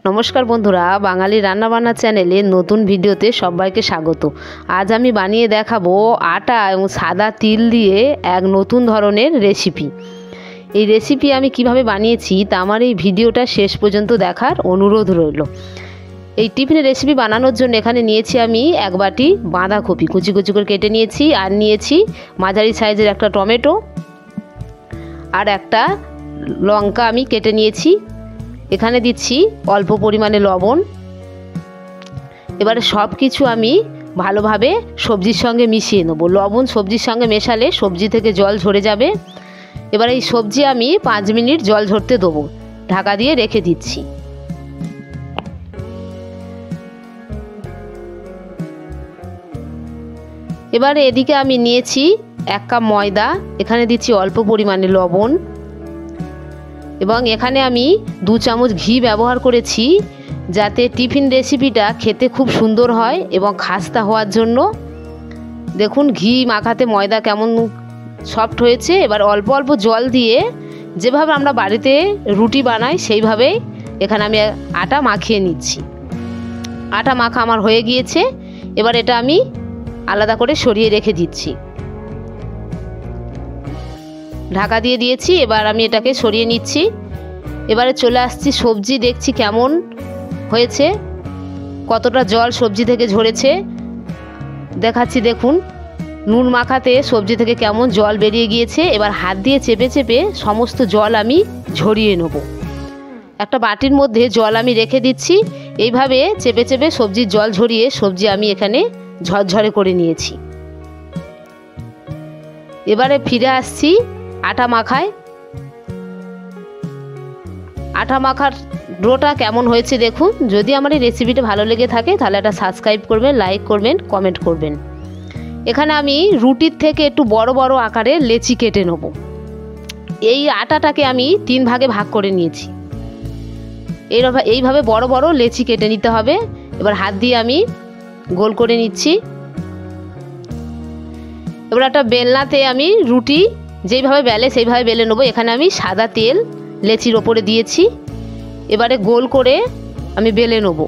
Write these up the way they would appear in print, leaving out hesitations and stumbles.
নমস্কার বন্ধুরা, বাঙালি রান্নাবান্না চ্যানেলে নতুন ভিডিওতে সবাইকে স্বাগত। আজ আমি বানিয়ে দেখাবো আটা এবং সাদা তিল দিয়ে এক নতুন ধরনের রেসিপি। এই রেসিপি আমি কিভাবে বানিয়েছি তা আমার এই ভিডিওটা শেষ পর্যন্ত দেখার অনুরোধ রইল। এই টিফিনের রেসিপি বানানোর জন্য এখানে নিয়েছি আমি এক বাটি বাঁধাকপি কুচি কুচি করে কেটে নিয়েছি, আর নিয়েছি মাঝারি সাইজের একটা টমেটো, আর একটা লঙ্কা আমি কেটে নিয়েছি। এখানে দিচ্ছি অল্প পরিমাণে লবণ। এবারে সব কিছু আমি ভালোভাবে সবজির সঙ্গে মিশিয়ে নেব। লবণ সবজির সঙ্গে মেশালে সবজি থেকে জল ঝরে যাবে। এবার এই সবজি আমি 5 মিনিট জল ঝরতে দেবো, ঢাকা দিয়ে রেখে দিচ্ছি। এবারে এদিকে আমি নিয়েছি 1 কাপ ময়দা, এখানে দিচ্ছি অল্প পরিমাণে লবণ, এবং এখানে আমি 2 চামচ ঘি ব্যবহার করেছি যাতে টিফিন রেসিপিটা খেতে খুব সুন্দর হয় এবং খাস্তা হওয়ার জন্য। দেখুন ঘি মাখাতে ময়দা কেমন সফট হয়েছে। এবার অল্প অল্প জল দিয়ে যেভাবে আমরা বাড়িতে রুটি বানাই সেইভাবেই এখানে আমি আটা মাখিয়ে নিচ্ছি। আটা মাখা আমার হয়ে গিয়েছে। এবার এটা আমি আলাদা করে সরিয়ে রেখে দিচ্ছি। ঢাকা দিয়ে দিয়েছি, এবার আমি এটাকে সরিয়ে নিচ্ছি। এবারে চলে আসছি সবজি, দেখছি কেমন হয়েছে, কতটা জল সবজি থেকে ঝরেছে দেখাচ্ছি। দেখুন নুন মাখাতে সবজি থেকে কেমন জল বেরিয়ে গিয়েছে। এবার হাত দিয়ে চেপে চেপে সমস্ত জল আমি ঝরিয়ে নেব। একটা বাটির মধ্যে জল আমি রেখে দিচ্ছি। এইভাবে চেপে চেপে সবজির জল ঝরিয়ে সবজি আমি এখানে ঝরঝরে করে নিয়েছি। এবারে ফিরে আসছি আটা মাখায়। আটা মাখার ডোটা কেমন হয়েছে দেখুন। যদি আমার এই রেসিপিটা ভালো লেগে থাকে তাহলে একটা সাবস্ক্রাইব করবেন, লাইক করবেন, কমেন্ট করবেন। এখানে আমি রুটির থেকে একটু বড় বড় আকারে লেচি কেটে নেব। এই আটাটাকে আমি 3 ভাগে ভাগ করে নিয়েছি। এইভাবে বড় বড় লেচি কেটে নিতে হবে। এবার হাত দিয়ে আমি গোল করে নিচ্ছি। এবার একটা বেলনাতে আমি রুটি যেইভাবে বেলে সেইভাবে বেলে নেবো। এখানে আমি সাদা তেল লেচির ওপরে দিয়েছি। এবারে গোল করে আমি বেলে নেব।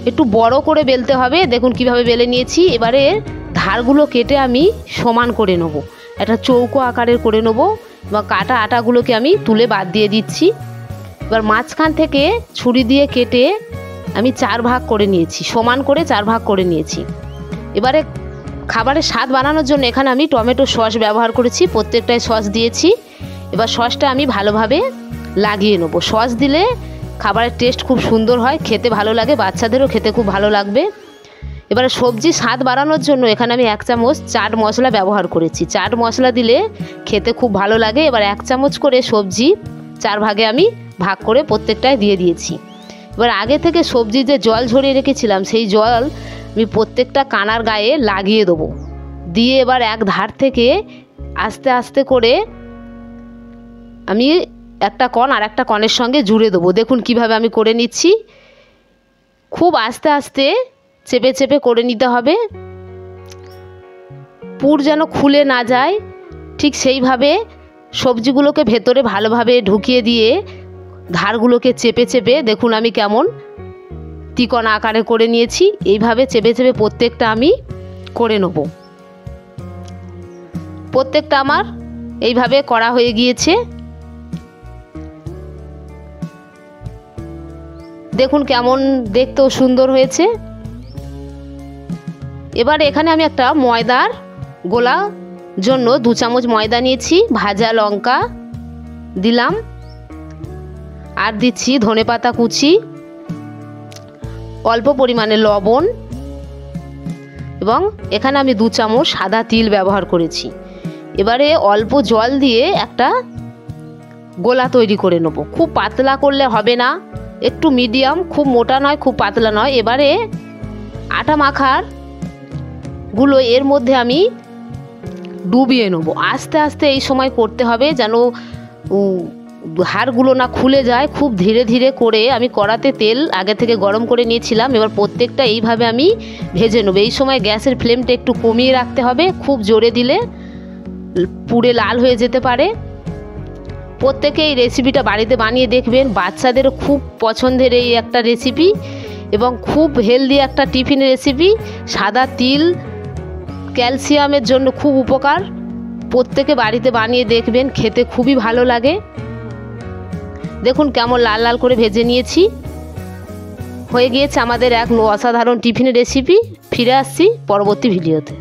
একটু বড় করে বেলতে হবে। দেখুন কিভাবে বেলে নিয়েছি। এবারে ধারগুলো কেটে আমি সমান করে নেব, একটা চৌকো আকারের করে নেব। বা কাটা আটাগুলোকে আমি তুলে বাদ দিয়ে দিচ্ছি। এবার মাঝখান থেকে ছুরি দিয়ে কেটে আমি 4 ভাগ করে নিয়েছি, সমান করে 4 ভাগ করে নিয়েছি। এবারে খাবারের স্বাদ বানানোর জন্য এখানে আমি টমেটো সস ব্যবহার করেছি, প্রত্যেকটায় সস দিয়েছি। এবার সসটা আমি ভালোভাবে লাগিয়ে নেব। সস দিলে খাবারের টেস্ট খুব সুন্দর হয়, খেতে ভালো লাগে, বাচ্চাদেরও খেতে খুব ভালো লাগবে। এবারে সবজি স্বাদ বাড়ানোর জন্য এখানে আমি 1 চামচ চাট মশলা ব্যবহার করেছি। চাট মশলা দিলে খেতে খুব ভালো লাগে। এবার 1 চামচ করে সবজি 4 ভাগে আমি ভাগ করে প্রত্যেকটায় দিয়ে দিয়েছি। এবার আগে থেকে সবজি যে জল ঝরিয়ে রেখেছিলাম সেই জল আমি প্রত্যেকটা কানার গায়ে লাগিয়ে দেবো। দিয়ে এবার এক ধার থেকে আস্তে আস্তে করে আমি একটা কণ আর একটা কণের সঙ্গে জুড়ে দেবো। দেখুন কিভাবে আমি করে নিচ্ছি। খুব আস্তে আস্তে চেপে চেপে করে নিতে হবে, পুর যেন খুলে না যায়। ঠিক সেইভাবে সবজিগুলোকে ভেতরে ভালোভাবে ঢুকিয়ে দিয়ে ধারগুলোকে চেপে চেপে দেখুন আমি কেমন তিকোনা আকারে করে নিয়েছি। এইভাবে চেপে চেপে প্রত্যেকটা আমি করে নেব। প্রত্যেকটা আমার এইভাবে করা হয়ে গিয়েছে। দেখুন কেমন দেখতেও সুন্দর হয়েছে। এবার এখানে আমি একটা ময়দার গোলা জন্য 2 চামচ ময়দা নিয়েছি, ভাজা লঙ্কা দিলাম, আর দিচ্ছি ধনেপাতা কুচি, অল্প পরিমাণে লবণ, এবং এখানে আমি 2 চামচ সাদা তিল ব্যবহার করেছি। এবারে অল্প জল দিয়ে একটা গোলা তৈরি করে নেব। খুব পাতলা করলে হবে না, একটু মিডিয়াম, খুব মোটা নয় খুব পাতলা নয়। এবারে আটা মাখার গুলো এর মধ্যে আমি ডুবিয়ে নেব। আস্তে আস্তে এই সময় করতে হবে যেন হাড়গুলো না খুলে যায়। খুব ধীরে ধীরে করে আমি কড়াতে তেল আগে থেকে গরম করে নিয়েছিলাম। এবার প্রত্যেকটা এইভাবে আমি ভেজে নেব। এই সময় গ্যাসের ফ্লেমটা একটু কমিয়ে রাখতে হবে, খুব জোরে দিলে পুড়ে লাল হয়ে যেতে পারে। প্রত্যেকে এই রেসিপিটা বাড়িতে বানিয়ে দেখবেন, বাচ্চাদেরও খুব পছন্দের এই একটা রেসিপি এবং খুব হেলদি একটা টিফিন রেসিপি। সাদা তিল ক্যালসিয়ামের জন্য খুব উপকার। প্রত্যেকে বাড়িতে বানিয়ে দেখবেন, খেতে খুবই ভালো লাগে। দেখুন কেমন লাল লাল করে ভেজে নিয়েছি। হয়ে গিয়েছে আমাদের এক অসাধারণ টিফিন রেসিপি। ফিরে আসছি পরবর্তী ভিডিওতে।